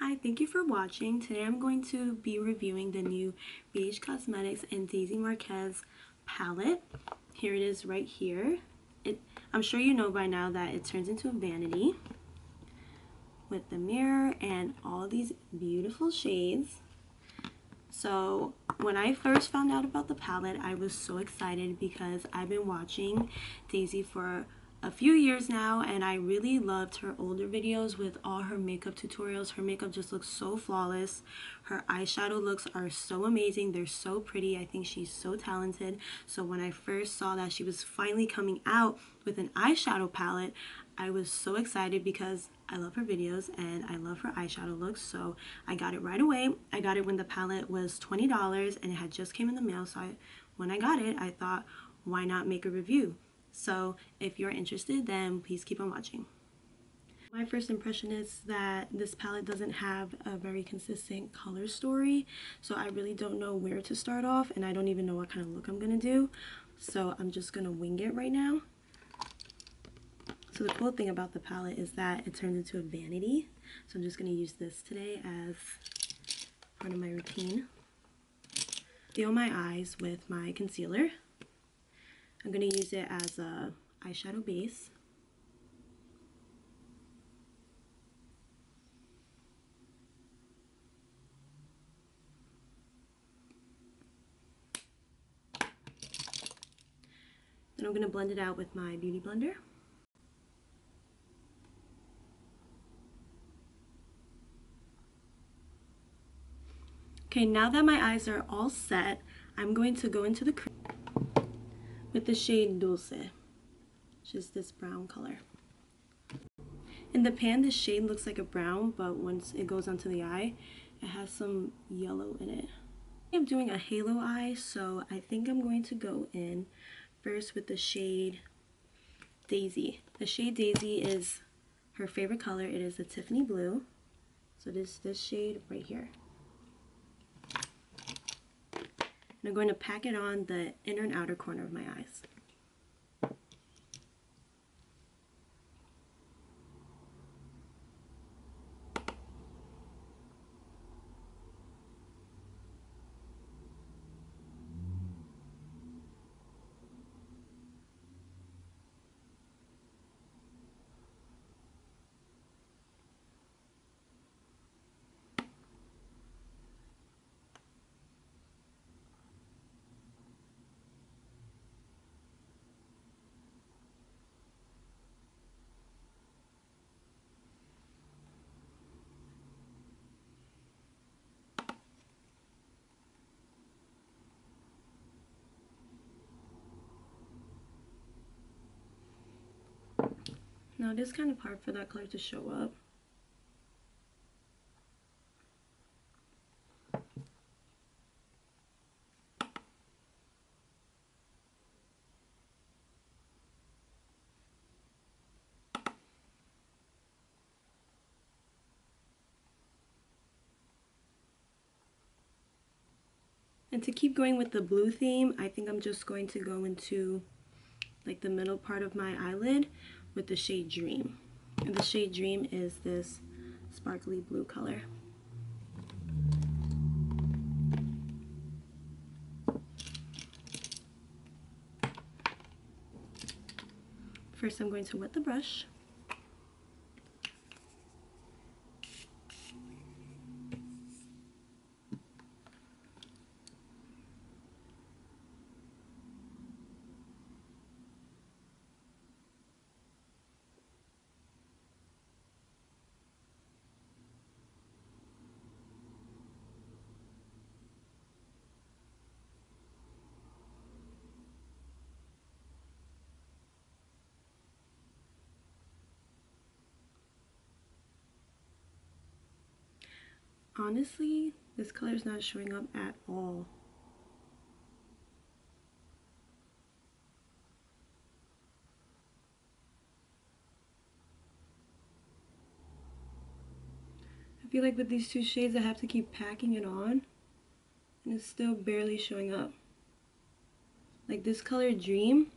Hi, thank you for watching. Today I'm going to be reviewing the new BH Cosmetics and Daisy Marquez palette. Here it is right here. I'm sure you know by now that it turns into a vanity with the mirror and all these beautiful shades. So when I first found out about the palette, I was so excited because I've been watching Daisy for a few years now, and I really loved her older videos with all her makeup tutorials. Her makeup just looks so flawless. Her eyeshadow looks are so amazing. They're so pretty. I think she's so talented. So when I first saw that she was finally coming out with an eyeshadow palette, I was so excited because I love her videos and I love her eyeshadow looks. So I got it right away. I got it when the palette was $20 and it had just came in the mail. So when I got it, I thought, why not make a review? So if you're interested, then please keep on watching. My first impression is that this palette doesn't have a very consistent color story, so I really don't know where to start off, and I don't even know what kind of look I'm gonna do. So I'm just gonna wing it right now. So the cool thing about the palette is that it turns into a vanity. So I'm just gonna use this today as part of my routine. Conceal my eyes with my concealer. I'm going to use it as a eyeshadow base. Then I'm going to blend it out with my beauty blender. Okay, now that my eyes are all set, I'm going to go into the cream with the shade Dulce, which is this brown color. In the pan, the shade looks like a brown, but once it goes onto the eye, it has some yellow in it. I'm doing a halo eye, so I think I'm going to go in first with the shade Daisy. The shade Daisy is her favorite color. It is the Tiffany blue. So this shade right here. And I'm going to pack it on the inner and outer corner of my eyes. Now it is kind of hard for that color to show up. And to keep going with the blue theme, I think I'm just going to go into like the middle part of my eyelid with the shade Dream. And the shade Dream is this sparkly blue color. First I'm going to wet the brush. Honestly, this color is not showing up at all. I feel like with these two shades I have to keep packing it on and it's still barely showing up. Like this color Dream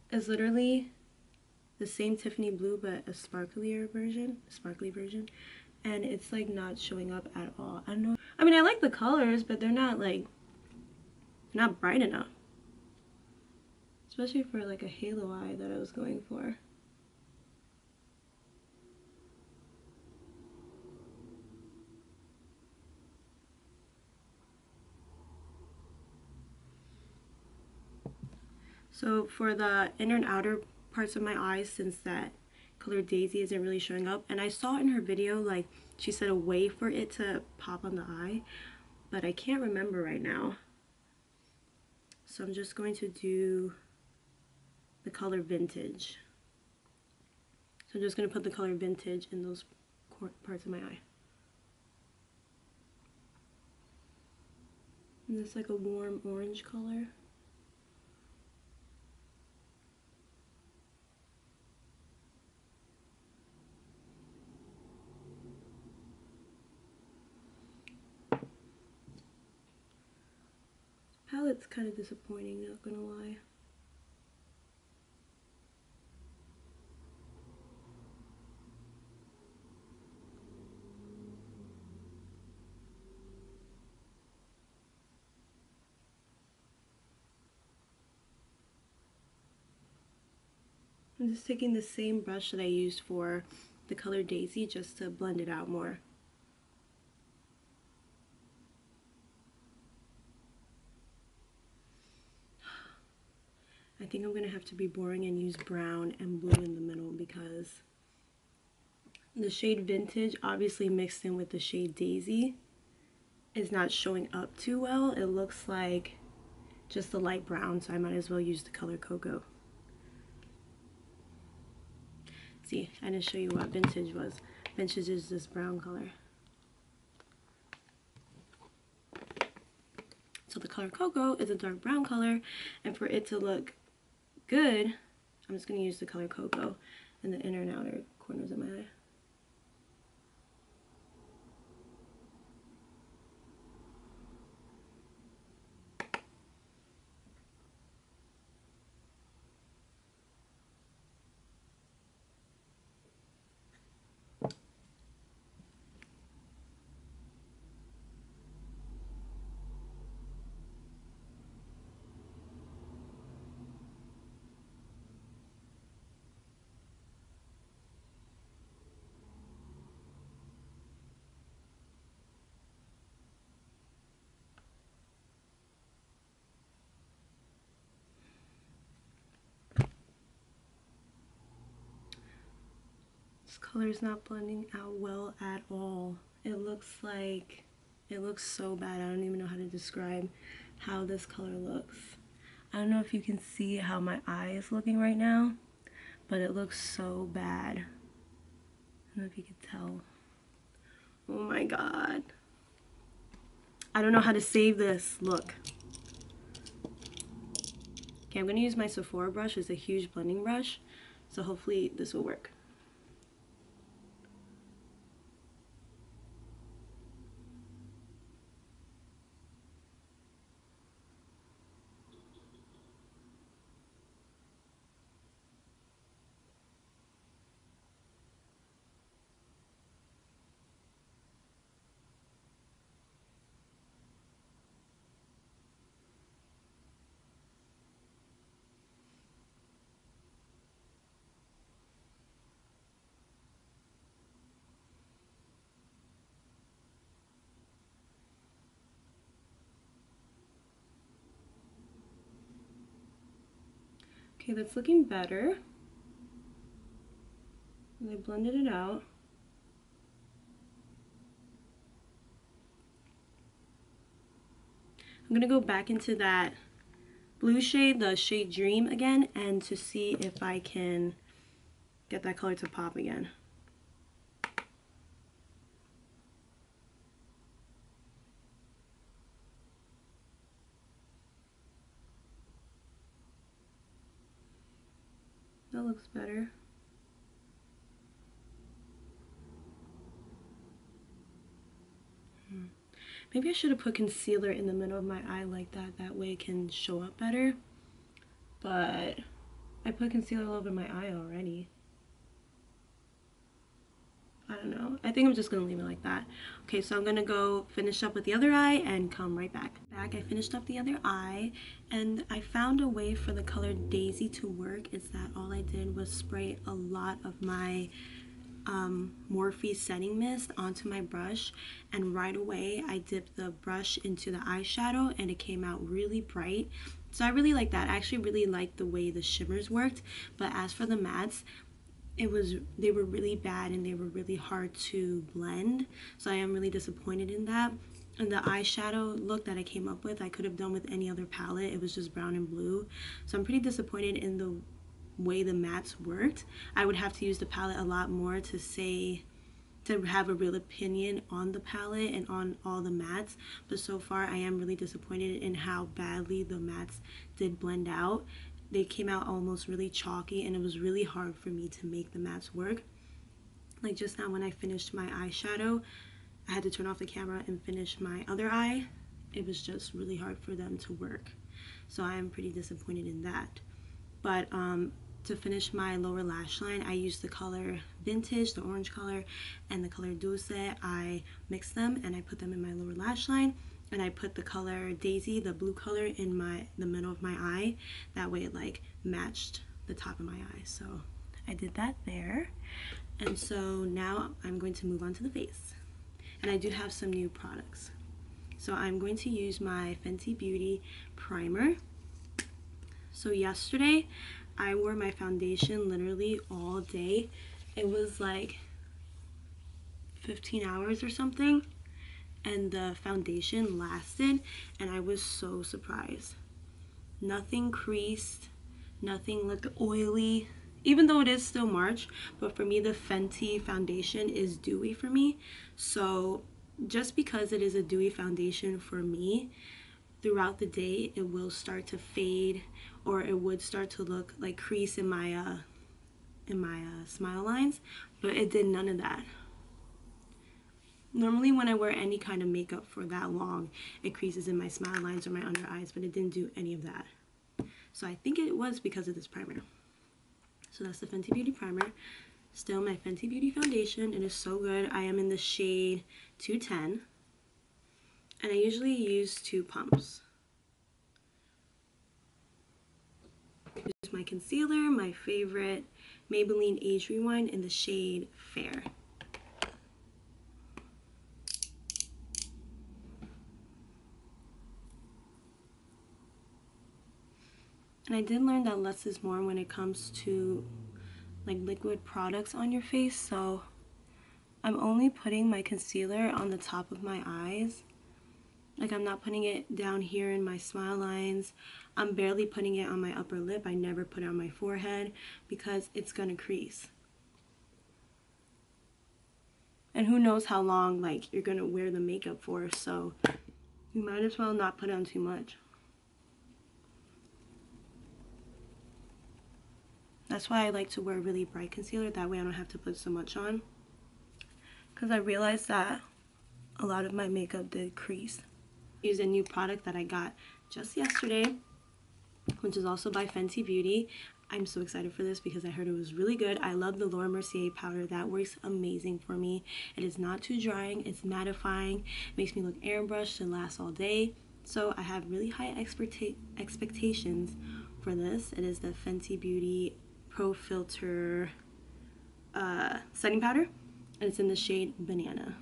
is literally the same Tiffany blue but a sparkly version. and it's like not showing up at all. I don't know. I mean, I like the colors, but they're not like, not bright enough. Especially for like a halo eye that I was going for. So for the inner and outer parts of my eyes, since that color Daisy isn't really showing up, and I saw in her video, like, she said a way for it to pop on the eye, but I can't remember right now. So I'm just going to do the color Vintage. So I'm just going to put the color Vintage in those parts of my eye. And it's like a warm orange color. Palette's kind of disappointing, not gonna lie. I'm just taking the same brush that I used for the color Daisy just to blend it out more. I think I'm going to have to be boring and use brown and blue in the middle because the shade Vintage, obviously mixed in with the shade Daisy, is not showing up too well. It looks like just a light brown, so I might as well use the color Cocoa. See, I didn't show you what Vintage was. Vintage is this brown color. So the color Cocoa is a dark brown color, and for it to look good, I'm just going to use the color Cocoa in the inner and outer corners of my eye. This color is not blending out well at all. It looks so bad. I don't even know how to describe how this color looks. I don't know if you can see how my eye is looking right now, but it looks so bad. I don't know if you can tell. Oh my god. I don't know how to save this. Look. Okay, I'm going to use my Sephora brush. It's a huge blending brush, so hopefully this will work. Okay, that's looking better. I blended it out. I'm gonna go back into that blue shade, the shade Dream again, and to see if I can get that color to pop again. That looks better. Maybe I should have put concealer in the middle of my eye like that. That way it can show up better. But I put concealer all over my eye already. I don't know. I think I'm just gonna leave it like that. Okay, so I'm gonna go finish up with the other eye and come right back. I finished up the other eye, and I found a way for the color Daisy to work. Is that all I did was spray a lot of my Morphe setting mist onto my brush, and right away I dipped the brush into the eyeshadow and it came out really bright. So I really like that. I actually really liked the way the shimmers worked, but as for the mattes, they were really bad and they were really hard to blend, so I am really disappointed in that. And the eyeshadow look that I came up with, I could have done with any other palette. It was just brown and blue, so I'm pretty disappointed in the way the mattes worked. I would have to use the palette a lot more to have a real opinion on the palette and on all the mattes, but so far I am really disappointed in how badly the mattes did blend out. They came out almost really chalky, and it was really hard for me to make the mattes work. Like just now when I finished my eyeshadow, I had to turn off the camera and finish my other eye. It was just really hard for them to work. So I am pretty disappointed in that. But to finish my lower lash line, I used the color Vintage, the orange color, and the color Dulce. I mixed them and I put them in my lower lash line. And I put the color Daisy, the blue color, in the middle of my eye. That way it like matched the top of my eye. So I did that there. And so now I'm going to move on to the face. And I do have some new products. So I'm going to use my Fenty Beauty primer. So yesterday I wore my foundation literally all day. It was like 15 hours or something. And the foundation lasted, and I was so surprised. Nothing creased, nothing looked oily, even though it is still March, but for me the Fenty foundation is dewy for me. So just because it is a dewy foundation for me, throughout the day it will start to fade, or it would start to look like crease in my smile lines, but it did none of that. Normally when I wear any kind of makeup for that long, it creases in my smile lines or my under eyes, but it didn't do any of that. So I think it was because of this primer. So that's the Fenty Beauty primer. Still my Fenty Beauty foundation. It is so good. I am in the shade 210. And I usually use 2 pumps. Use my concealer, my favorite Maybelline Age Rewind in the shade Fair. And I did learn that less is more when it comes to like liquid products on your face, so I'm only putting my concealer on the top of my eyes. Like I'm not putting it down here in my smile lines. I'm barely putting it on my upper lip. I never put it on my forehead because it's gonna crease. And who knows how long like you're gonna wear the makeup for, so you might as well not put on too much. That's why I like to wear really bright concealer, that way I don't have to put so much on. Because I realized that a lot of my makeup did crease. Use a new product that I got just yesterday, which is also by Fenty Beauty. I'm so excited for this because I heard it was really good. I love the Laura Mercier powder. That works amazing for me. It is not too drying, it's mattifying, makes me look airbrushed and lasts all day. So I have really high expectations for this. It is the Fenty Beauty Pro Filter setting powder, and it's in the shade Banana.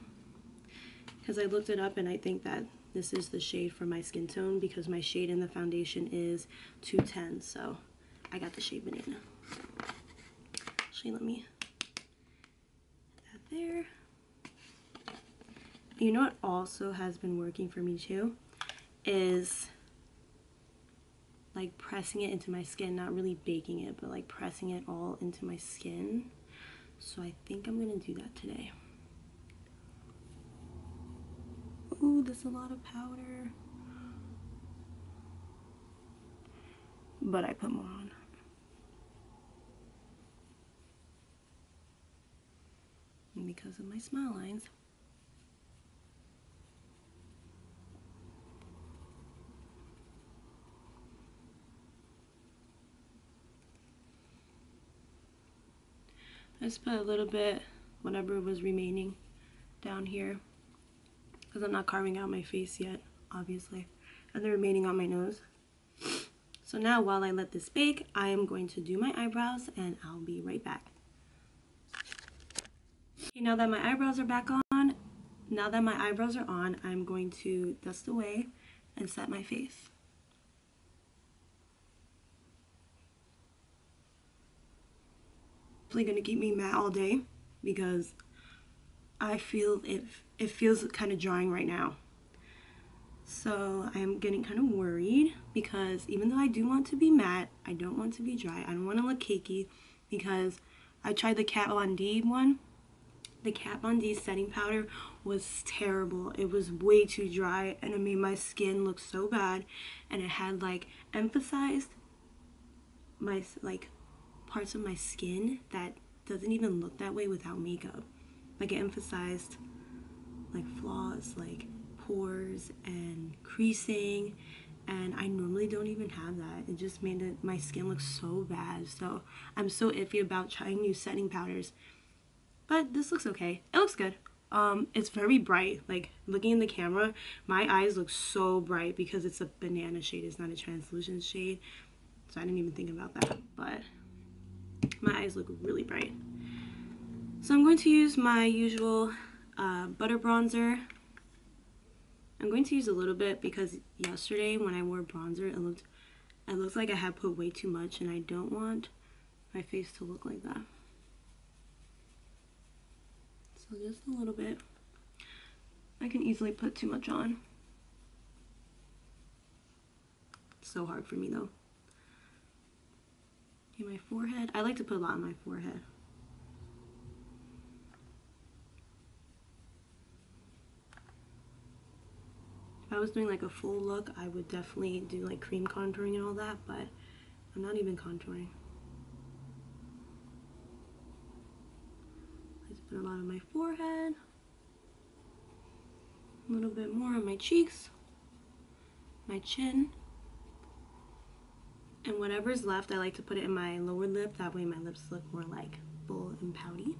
Because I looked it up and I think that this is the shade for my skin tone, because my shade in the foundation is 210, so I got the shade Banana. Actually, let me put that there. You know what also has been working for me too is like pressing it into my skin, not really baking it, but like pressing it all into my skin. So I think I'm gonna do that today. Ooh, there's a lot of powder, but I put more on. And because of my smile lines. I just put a little bit whatever was remaining down here, because I'm not carving out my face yet, obviously, and the remaining on my nose. So now while I let this bake, I am going to do my eyebrows and I'll be right back. Okay, now that my eyebrows are on, I'm going to dust away and set my face. It's gonna keep me matte all day because I feel it feels kind of drying right now. So I am getting kind of worried because even though I do want to be matte, I don't want to be dry. I don't want to look cakey because I tried the Kat Von D one. The Kat Von D setting powder was terrible. It was way too dry and it made my skin look so bad, and it had like emphasized my like parts of my skin that doesn't even look that way without makeup. Like it emphasized like flaws like pores and creasing, and I normally don't even have that. It just made my skin look so bad. So I'm so iffy about trying new setting powders, but this looks okay. It looks good. It's very bright. Like looking in the camera, my eyes look so bright because it's a banana shade. It's not a translucent shade, so I didn't even think about that, but my eyes look really bright. So I'm going to use my usual butter bronzer. I'm going to use a little bit because yesterday when I wore bronzer, it looks like I had put way too much, and I don't want my face to look like that. So just a little bit. I can easily put too much on. It's so hard for me though. Okay, my forehead. I like to put a lot on my forehead. If I was doing like a full look, I would definitely do like cream contouring and all that, but I'm not even contouring. I just put a lot on my forehead, a little bit more on my cheeks, my chin, and whatever's left, I like to put it in my lower lip. That way my lips look more like full and pouty.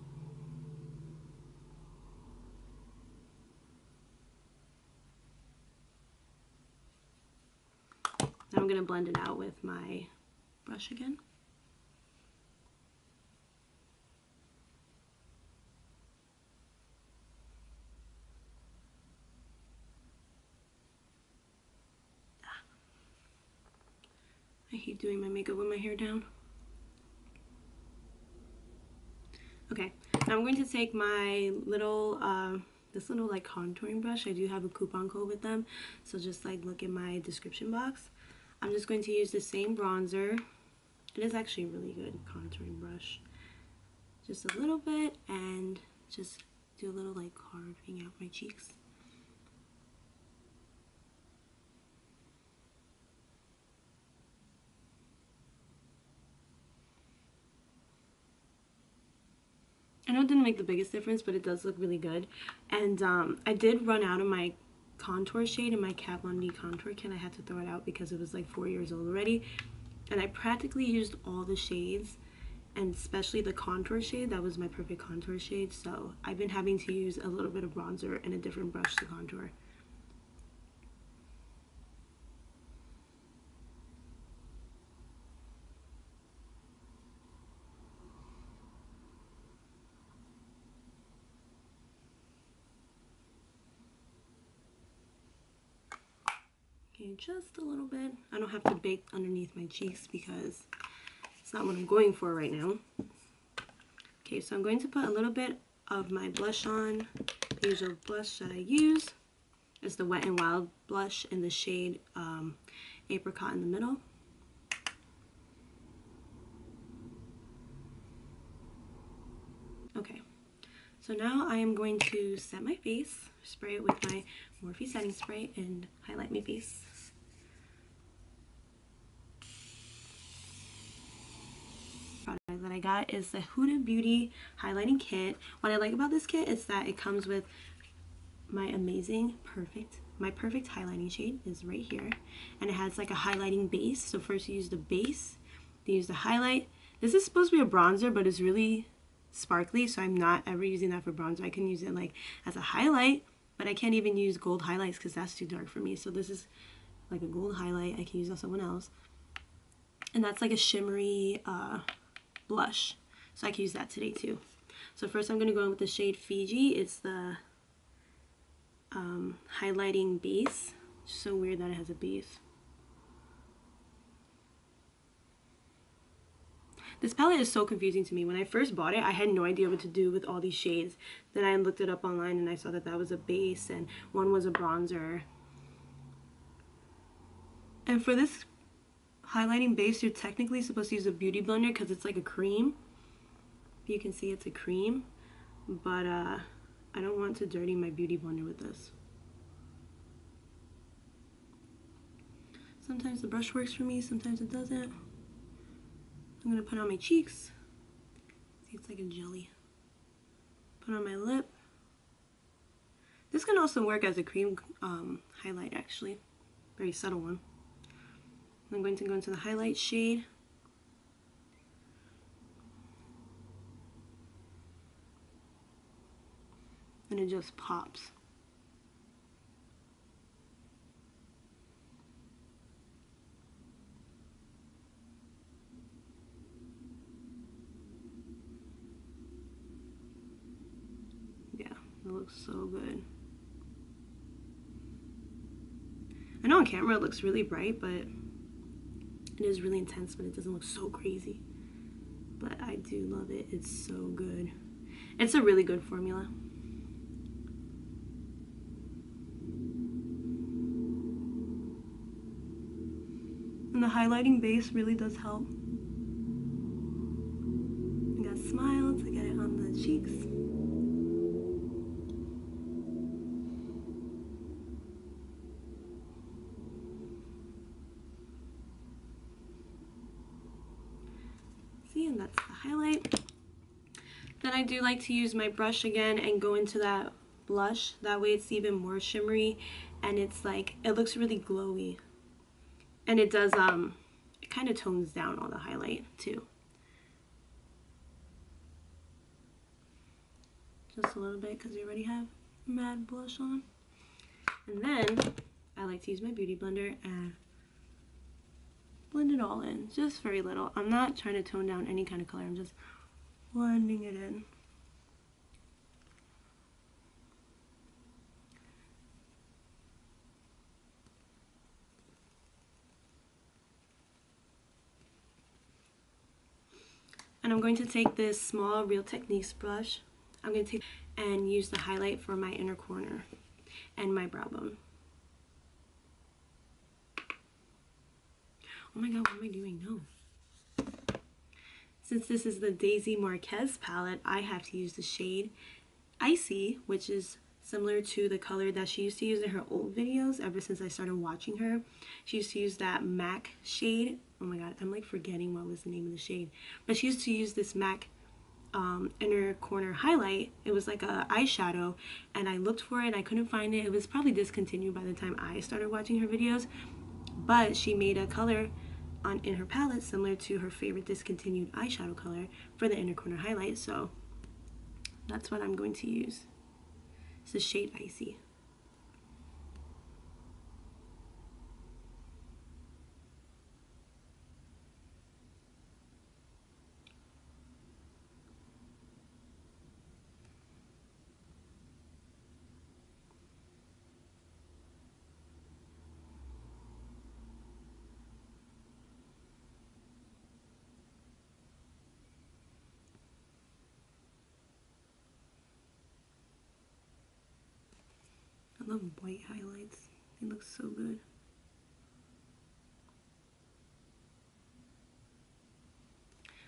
Now I'm going to blend it out with my brush again. I hate doing my makeup with my hair down. Okay, now I'm going to take my little, this little like contouring brush. I do have a coupon code with them, so just like look in my description box. I'm just going to use the same bronzer. It is actually a really good contouring brush. Just a little bit, and just do a little like carving out my cheeks. I know it didn't make the biggest difference, but it does look really good. And I did run out of my contour shade in my Kat Von D contour kit. I had to throw it out because it was like 4 years old already. And I practically used all the shades, and especially the contour shade. That was my perfect contour shade. So I've been having to use a little bit of bronzer and a different brush to contour. Okay, just a little bit. I don't have to bake underneath my cheeks because it's not what I'm going for right now. Okay, so I'm going to put a little bit of my blush on. The usual blush that I use is the Wet n Wild blush in the shade Apricot in the middle. Okay, so now I am going to set my face, spray it with my Morphe setting spray, and highlight my face. Product that I got is the Huda Beauty highlighting kit. What I like about this kit is that it comes with my amazing my perfect highlighting shade is right here, and it has like a highlighting base. So first you use the base, then you use the highlight. This is supposed to be a bronzer, but it's really sparkly, so I'm not ever using that for bronzer. I can use it like as a highlight, but I can't even use gold highlights because that's too dark for me. So this is like a gold highlight I can use on someone else. And that's like a shimmery blush. So I can use that today too. So first I'm going to go in with the shade Fiji. It's the highlighting base. It's so weird that it has a base. This palette is so confusing to me. When I first bought it, I had no idea what to do with all these shades. Then I looked it up online and I saw that that was a base and one was a bronzer. And for this highlighting base, you're technically supposed to use a beauty blender because it's like a cream. You can see it's a cream, but I don't want to dirty my beauty blender with this. Sometimes the brush works for me, sometimes it doesn't. I'm gonna put on my cheeks. See, it's like a jelly. Put on my lip. This can also work as a cream highlight, actually. Very subtle one. I'm going to go into the highlight shade. And it just pops. Yeah, it looks so good. I know on camera it looks really bright, but it is really intense, but it doesn't look so crazy. But I do love it. It's so good. It's a really good formula. And the highlighting base really does help. I got Smile to get it on the cheeks. See, and that's the highlight. Then I do like to use my brush again and go into that blush. That way it's even more shimmery and it's like, it looks really glowy. And it does, it kind of tones down all the highlight too. Just a little bit because we already have matte blush on. And then I like to use my beauty blender and blend it all in, just very little. I'm not trying to tone down any kind of color, I'm just blending it in. And I'm going to take this small Real Techniques brush. I'm going to take and use the highlight for my inner corner and my brow bone. Oh my god, what am I doing? No. Since this is the Daisy Marquez palette, I have to use the shade Icy, which is similar to the color that she used to use in her old videos ever since I started watching her. She used to use that MAC shade. Oh my god, I'm like forgetting what was the name of the shade. But she used to use this MAC inner corner highlight. It was like a eyeshadow and I looked for it, I couldn't find it. It was probably discontinued by the time I started watching her videos, but she made a color in her palette similar to her favorite discontinued eyeshadow color for the inner corner highlight, so that's what I'm going to use. It's the shade Icy. I love white highlights. They look so good.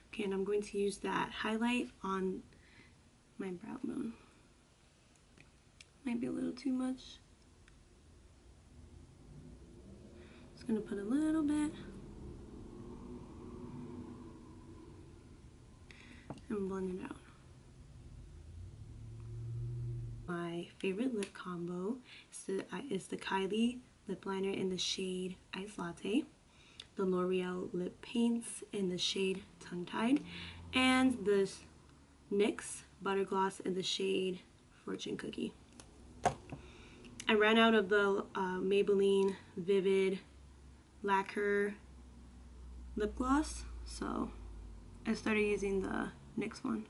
Okay, and I'm going to use that highlight on my brow bone. Might be a little too much. Just gonna put a little bit and blend it out. My favorite lip combo is the Kylie lip liner in the shade Ice Latte, the L'Oreal lip paints in the shade Tongue Tied, and this NYX Butter Gloss in the shade Fortune Cookie. I ran out of the Maybelline Vivid Lacquer lip gloss, so I started using the NYX one.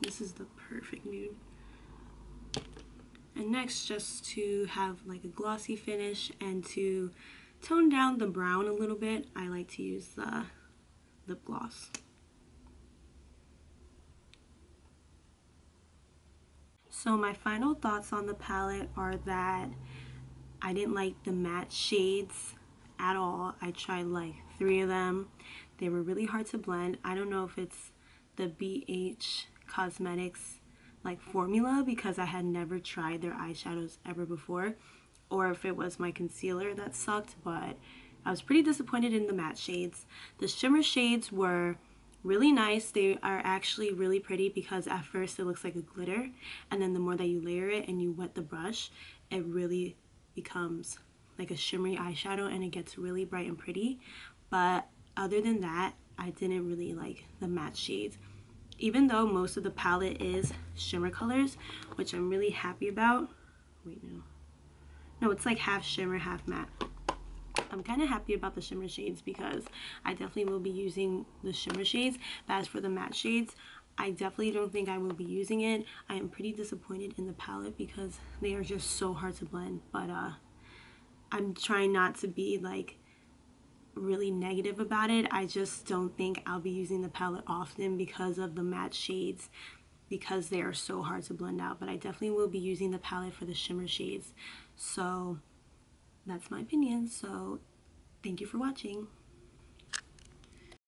This is the perfect nude. And next, just to have like a glossy finish and to tone down the brown a little bit, I like to use the lip gloss. So my final thoughts on the palette are that I didn't like the matte shades at all. I tried like 3 of them. They were really hard to blend. I don't know if it's the BH Cosmetics like formula, because I had never tried their eyeshadows ever before, or if it was my concealer that sucked, but I was pretty disappointed in the matte shades. The shimmer shades were really nice. They are actually really pretty because at first it looks like a glitter, and then the more that you layer it and you wet the brush, it really becomes like a shimmery eyeshadow and it gets really bright and pretty. But other than that, I didn't really like the matte shades, even though most of the palette is shimmer colors, which I'm really happy about. Wait, no, it's like half shimmer, half matte. I'm kind of happy about the shimmer shades because I definitely will be using the shimmer shades. But as for the matte shades, I definitely don't think I will be using it. I am pretty disappointed in the palette because they are just so hard to blend. But I'm trying not to be like really negative about it. I just don't think I'll be using the palette often because of the matte shades, because they are so hard to blend out. But I definitely will be using the palette for the shimmer shades. So that's my opinion. So thank you for watching.